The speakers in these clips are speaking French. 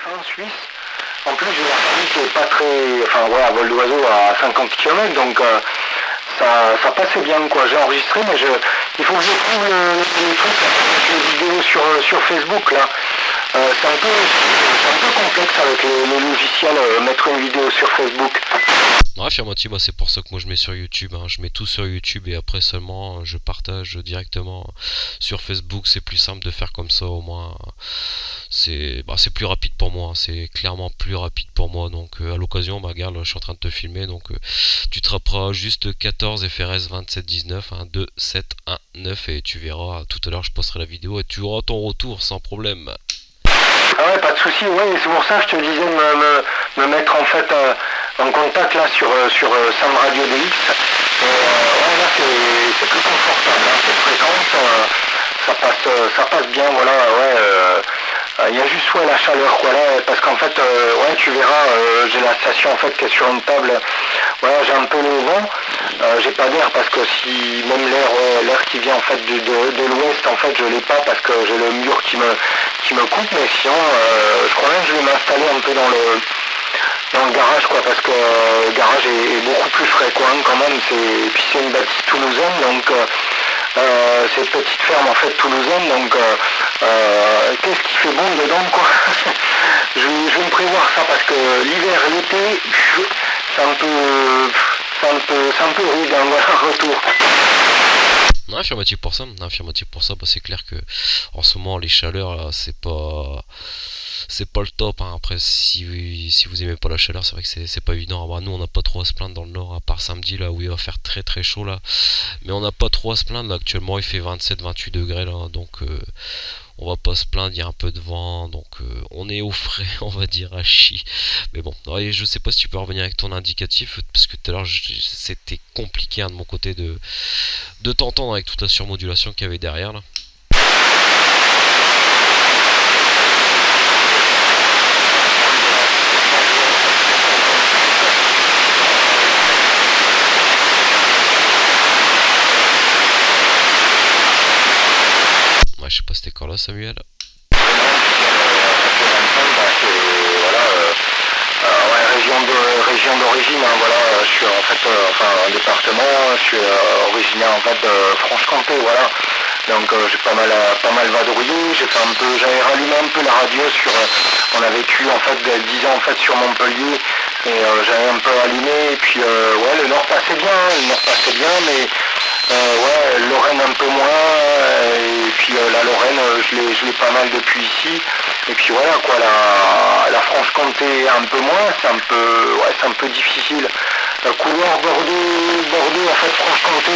fin Suisse. En plus, j'ai la famille qui est pas très... Enfin, voilà, à vol d'oiseau à 50 km, donc ça passait bien, quoi. J'ai enregistré, mais il faut que je trouve le truc, là, pour mettre les vidéos sur Facebook, là. C'est un peu complexe avec les logiciels, mettre une vidéo sur Facebook. Ouais, affirmative, c'est pour ça que moi je mets sur YouTube, hein. Je mets tout sur YouTube et après seulement je partage directement sur Facebook. C'est plus simple de faire comme ça, au moins c'est plus rapide pour moi, hein. C'est clairement plus rapide pour moi. Donc à l'occasion, regarde, je suis en train de te filmer, donc tu te rapperas juste 14 FRS 2719, hein, 2 7 1 9 et tu verras. Tout à l'heure je posterai la vidéo et tu auras ton retour sans problème. Ah ouais, pas de souci, ouais, c'est pour ça que je te disais de me mettre en fait en contact là sur Sam Radio DX. Ouais, là c'est plus confortable, hein, cette fréquence, ça passe bien, voilà, ouais. Il y a juste ouais, la chaleur, quoi, là, parce qu'en fait, ouais, tu verras, j'ai la station en fait qui est sur une table, voilà, j'ai un peu le vent, j'ai pas d'air parce que si même l'air qui vient en fait de l'ouest, en fait, je l'ai pas parce que j'ai le mur qui me coupe, mais sinon, je crois même que je vais m'installer un peu dans le garage, quoi, parce que le garage est beaucoup plus frais, quoi, hein, quand même. Et puis c'est une bâtisse toulousaine, donc c'est une petite ferme en fait toulousaine, donc qu'est-ce qui fait bon dedans, quoi. Je vais me prévoir ça parce que l'hiver, l'été, c'est un peu, c'est un peu rude, hein, voilà, retour. Non, affirmatif pour ça, non, affirmatif pour ça, c'est clair que en ce moment les chaleurs là, c'est pas le top, hein. Après si vous aimez pas la chaleur, c'est vrai que c'est pas évident. Bah, nous on n'a pas trop à se plaindre dans le nord, à part samedi là où il va faire très très chaud là, mais on n'a pas trop à se plaindre là. Actuellement il fait 27-28 degrés là, donc on va pas se plaindre, il y a un peu de vent, donc on est au frais, on va dire à chi. Mais bon, ouais, je sais pas si tu peux revenir avec ton indicatif, parce que tout à l'heure c'était compliqué, hein, de mon côté de t'entendre avec toute la surmodulation qu'il y avait derrière là. Ouais, je sais pas si t'es encore là, Samuel. Voilà, ouais, région d'origine, hein, voilà, je suis en fait, enfin, un département, je suis originaire en fait de Franche-Comté, voilà. Donc j'ai pas mal vadrouillé, j'avais rallumé un peu la radio on a vécu en fait 10 ans en fait sur Montpellier et j'avais un peu allumé et puis ouais le nord passait bien mais ouais Lorraine un peu moins et puis la Lorraine je l'ai pas mal depuis ici et puis voilà quoi la Franche-Comté un peu moins c'est un peu difficile. Couloir Bordeaux en fait Franche-Comté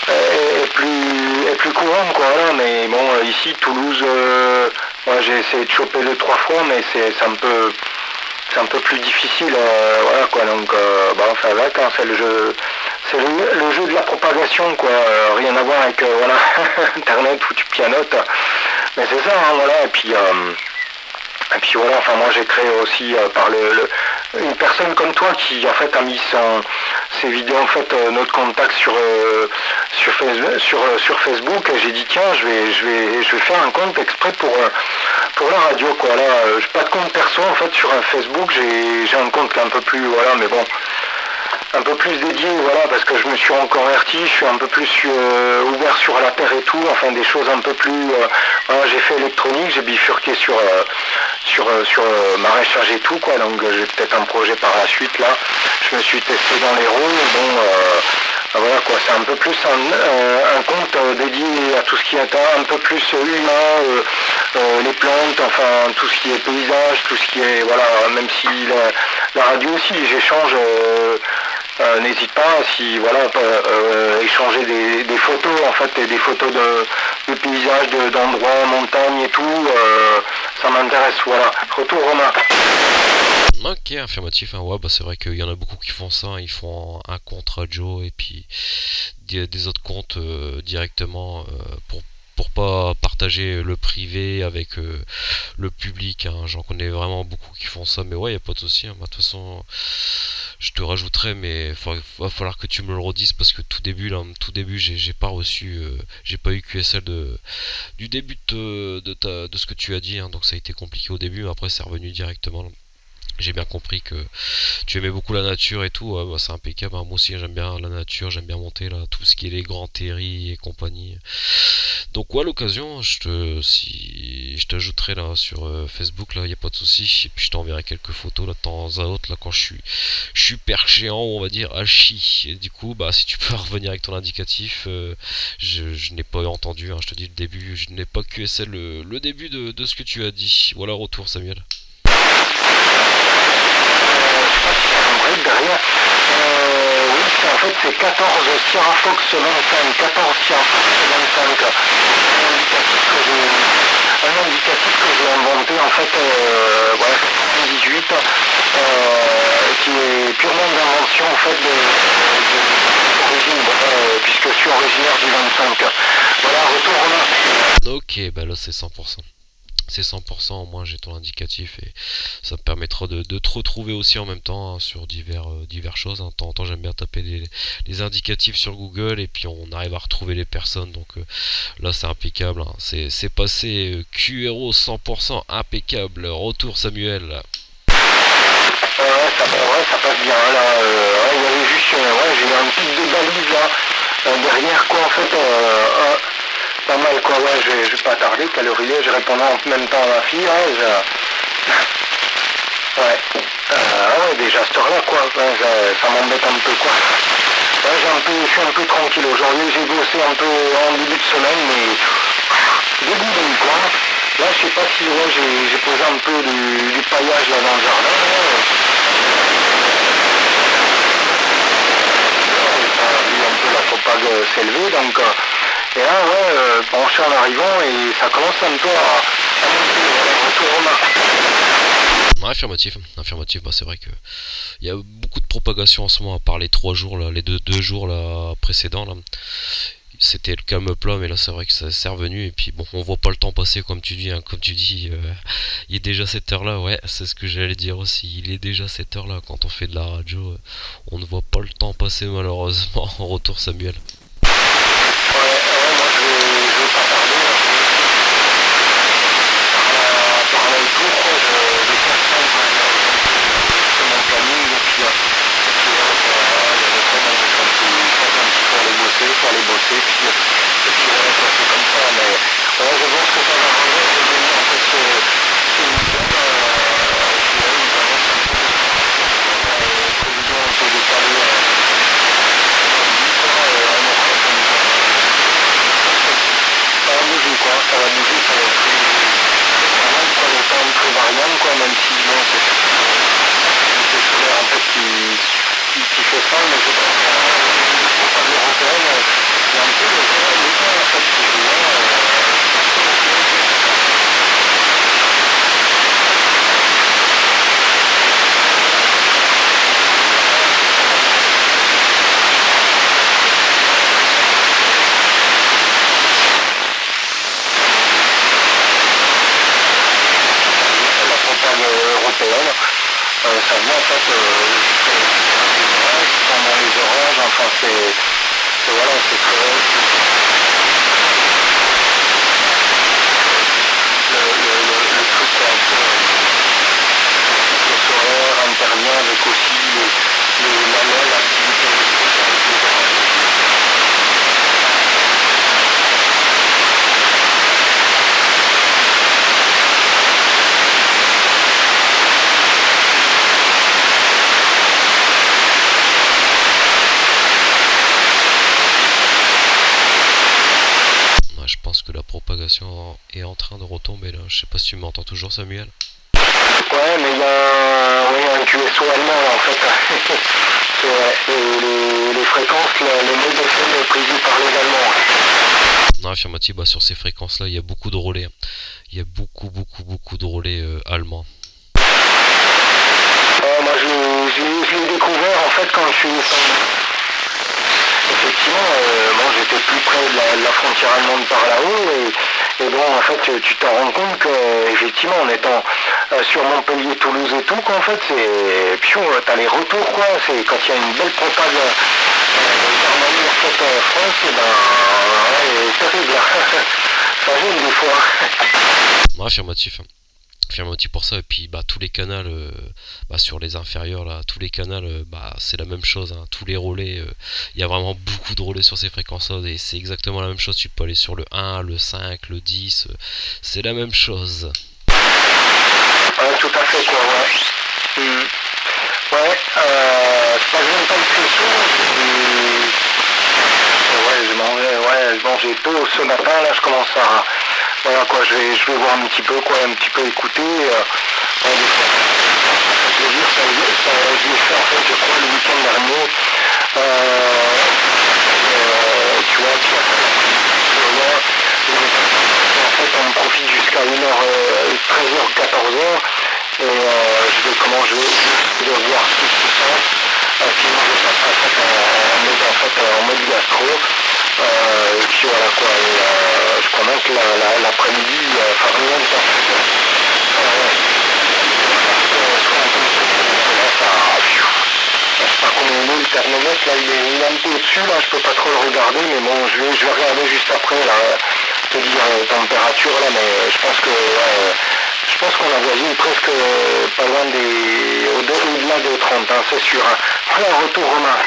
est plus courante quoi voilà mais bon ici Toulouse moi j'ai essayé de choper 2 3 fois mais c'est un peu plus difficile voilà quoi donc bah enfin avec hein, c'est le jeu de la propagation quoi rien à voir avec voilà internet où tu pianotes mais c'est ça hein, voilà et puis voilà, enfin moi j'ai créé aussi par une personne comme toi qui en fait a mis ses vidéos en fait notre contact sur Facebook et j'ai dit tiens je vais faire un compte exprès pour la radio quoi là j'ai pas de compte perso en fait sur un Facebook j'ai un compte qui est un peu plus voilà mais bon un peu plus dédié, voilà, parce que je me suis reconverti, je suis un peu plus ouvert sur la terre et tout, enfin des choses un peu plus, voilà, j'ai fait électronique, j'ai bifurqué sur maraîchage et tout, quoi, donc j'ai peut-être un projet par la suite, là, je me suis testé dans les rôles, bon, voilà quoi, c'est un peu plus un compte dédié à tout ce qui est un peu plus humain, les plantes, enfin tout ce qui est paysage, tout ce qui est, voilà, même si la radio aussi, j'échange. N'hésite pas si voilà on peut échanger des photos en fait et des photos de paysages d'endroits montagnes et tout ça m'intéresse voilà retour Romain. Ok, affirmatif, hein, ouais, c'est vrai qu'il y en a beaucoup qui font ça, hein. Ils font un compte radio et puis des autres comptes directement pour pas partager le privé avec le public, hein. J'en connais vraiment beaucoup qui font ça, mais ouais, y a pas de souci, hein. Bah, de toute façon, je te rajouterai, mais va falloir que tu me le redises parce que tout début, j'ai pas reçu, j'ai pas eu QSL du début de ce que tu as dit, hein, donc ça a été compliqué au début, mais après c'est revenu directement là. J'ai bien compris que tu aimais beaucoup la nature et tout, ouais, bah, c'est impeccable, hein. Moi aussi j'aime bien la nature, j'aime bien monter là, tout ce qui est les grands terris et compagnie. Donc ouais, à l'occasion, si je t'ajouterai là sur Facebook là, y a pas de souci, et puis je t'enverrai quelques photos là de temps à autre là quand je suis perché en haut, on va dire à chi. Et du coup, bah si tu peux revenir avec ton indicatif, je n'ai pas entendu, hein, je te dis le début, je n'ai pas QSL le début de ce que tu as dit. Voilà, retour Samuel. Je sais pas si c'est un break derrière. Oui, en fait c'est 14 Sierra Fox 25, 14 Sierra Fox 25. Un indicatif que j'ai inventé en fait, voilà, 98, qui est purement d'invention en fait d'origine, puisque je suis originaire du 25. Voilà, retour Romain. Ok, bah là c'est 100%. C'est 100%, au moins j'ai ton indicatif et ça me permettra de te retrouver aussi en même temps, hein, sur divers choses, hein. De temps en temps j'aime bien taper les indicatifs sur Google et puis on arrive à retrouver les personnes, donc là c'est impeccable, hein. C'est passé QRO 100% impeccable. Retour Samuel. Ouais, ça passe bien là. Ouais, il y avait juste, ouais, j'ai eu un pic de balise là, derrière quoi en fait, pas mal quoi, ouais, je vais pas tarder, quelle heure il est, je répondais en même temps à ma fille, ouais, ouais, ouais, déjà cette heure là quoi, ouais, ça m'embête un peu quoi. Ouais, je suis un peu tranquille aujourd'hui, j'ai bossé un peu en début de semaine, mais dégoûtant quoi. Là, je sais pas si ouais, j'ai posé un peu du paillage là dans le jardin. Ça a vu un peu la propage s'élever, donc et là, ouais, branché en arrivant et ça commence un peu à monter, voilà, retour aux mains. Ouais, affirmatif, affirmatif, bah c'est vrai que il y a beaucoup de propagation en ce moment à part les 3 jours là, les deux jours là précédents là. C'était le calme plat, mais là c'est vrai que ça s'est revenu et puis bon, on voit pas le temps passer comme tu dis, hein, comme tu dis, il est déjà cette heure là, ouais, c'est ce que j'allais dire aussi, il est déjà cette heure là quand on fait de la radio, on ne voit pas le temps passer malheureusement. En retour Samuel. Ouais, moi je vais pas tarder, là, par là et tout, quoi, je vais faire ça, c'est mon planning, et puis, il y a des fois, moi, je fais un petit peu pour aller bosser, puis voilà, quoi, c'est comme ça, mais ouais, je pense que ça va rendre, je vais venir en fait ce week-end, puis ouais, il va un peu de prévision un peu décalée, lundi, quoi, en Europe, donc, ça va bouger quoi, ça va bouger, ça va être variable, quoi, le temps est très variable quoi, même si bon c'est solaire en fait qui fait ça, mais je pense qu'en propagande européenne, il y a un peu le temps en fait qui joue, hein, la propagande européenne, ça vient en fait pendant les orages, enfin c'est voilà, c'est très le truc quoi, un peu le solaire intervient avec aussi l'activité électrique avec les orages. Ouais, je pense que la propagation est en train de retomber là, je sais pas si tu m'entends toujours Samuel. Ouais, mais il y a un QSO allemand là, en fait. C'est vrai, les fréquences, les modes FM prévus par les Allemands. Non, affirmatif, bah sur ces fréquences là il y a beaucoup de relais, hein. Il y a beaucoup de relais allemands. Moi, je l'ai découvert en fait quand je suis descendu. Effectivement, bon, j'étais plus près de la frontière allemande par là-haut et bon, en fait, tu t'en rends compte que effectivement, en étant sur Montpellier, Toulouse et tout, quoi, en fait, c'est pion, t'as les retours, quoi, c'est quand il y a une belle propague Germanie, en fait, France, et ben, ouais, c'est terrible, ça gêne des fois. Ouais, affirmatif. Affirmatif pour ça. Et puis bah tous les canals bah, sur les inférieurs là, tous les canals bah c'est la même chose, hein. Tous les relais, il y a vraiment beaucoup de relais sur ces fréquences là et c'est exactement la même chose. Tu peux aller sur le 1, le 5, le 10, c'est la même chose. Ouais, tout à fait, quoi, ouais. Ouais, c'est pas que j'aime pas le faisceau, je mangeais tôt ce matin, là je commence à, voilà quoi, je vais voir un petit peu quoi, un petit peu écouter, ouais, des fois, je veux dire, je l'ai fait en fait, je crois, le week-end dernier, tu vois, en fait on profite jusqu'à 13h, 14h, et je vais voir ce qui se passe. Sinon je passe en mode gastro. Et puis voilà quoi. Et, je crois même que l'après-midi, enfin rien de temps. Je sais pas combien il est le thermomètre, là il est un peu au-dessus, là je peux pas trop le regarder, mais bon je vais regarder juste après là, te dire température là, mais je pense que je pense qu'on avoisine presque pas loin au-delà de 30, hein, c'est sûr. Hein. Voilà, retour Romain.